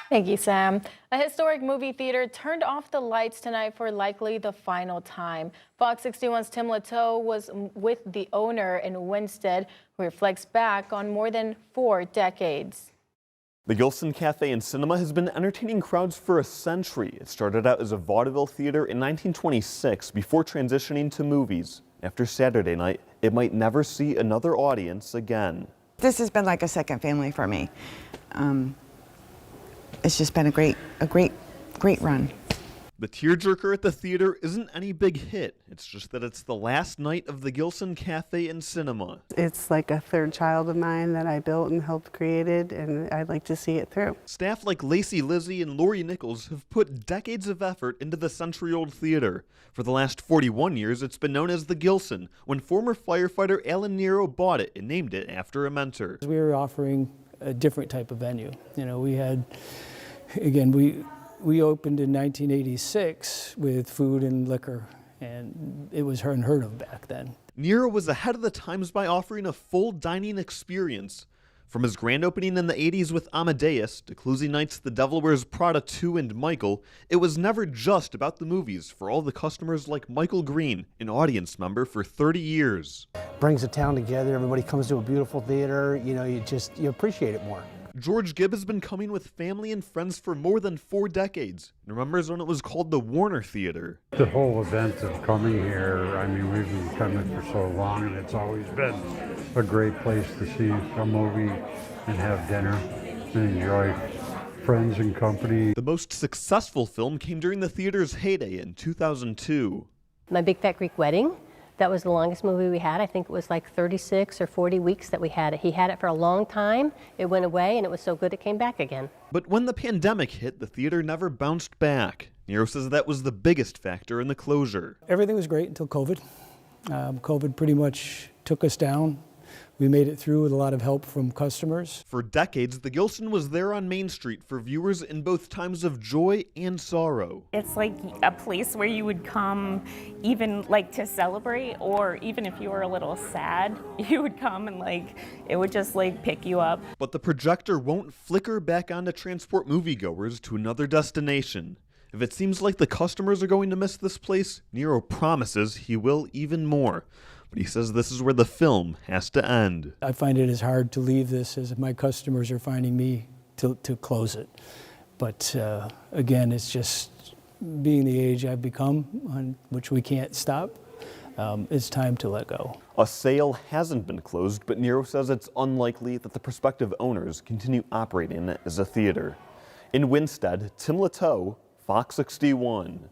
Thank you, Sam. A historic movie theater turned off the lights tonight for likely the final time. Fox 61's Tim Latow was with the owner in Winsted, who reflects back on more than 4 decades. The Gilson Cafe Cinema has been entertaining crowds for a century. It started out as a vaudeville theater in 1926 before transitioning to movies. After Saturday night, it might never see another audience again. This has been like a second family for me. It's just been a great run. The tearjerker at the theater isn't any big hit. It's just that it's the last night of the Gilson Cafe Cinema. It's like a third child of mine that I built and helped created, and I'd like to see it through. Staff like Lacey Lizzie and Lori Nichols have put decades of effort into the century-old theater. For the last 41 years, it's been known as the Gilson, when former firefighter Alan Nero bought it and named it after a mentor. We were offering a different type of venue. You know, we had, again, we opened in 1986 with food and liquor, and it was unheard of back then. Nero was ahead of the times by offering a full dining experience. From his grand opening in the 80s with Amadeus to closing nights The Devil Wears Prada 2 and Michael, it was never just about the movies for all the customers like Michael Green, an audience member for 30 years. Brings the town together, everybody comes to a beautiful theater, you know, you appreciate it more. George Gibb has been coming with family and friends for more than 4 decades. And remembers when it was called the Warner Theater. The whole event of coming here, I mean, we've been coming for so long, and it's always been a great place to see a movie and have dinner and enjoy friends and company. The most successful film came during the theater's heyday in 2002. My Big Fat Greek Wedding. That was the longest movie we had. I think it was like 36 or 40 weeks that we had it. He had it for a long time. It went away, and it was so good it came back again. But when the pandemic hit, the theater never bounced back. Nero says that was the biggest factor in the closure. Everything was great until COVID. COVID pretty much took us down. We made it through with a lot of help from customers. For decades, the Gilson was there on Main Street for viewers in both times of joy and sorrow. It's like a place where you would come even like to celebrate, or even if you were a little sad, you would come and it would just pick you up. But the projector won't flicker back on to transport moviegoers to another destination. If it seems like the customers are going to miss this place, Nero promises he will even more. But he says this is where the film has to end. I find it as hard to leave this as my customers are finding me to close it. But again, it's just being the age I've become, on which we can't stop. It's time to let go. A sale hasn't been closed, but Nero says it's unlikely that the prospective owners continue operating it as a theater. In Winsted, Tim Latow, Fox 61.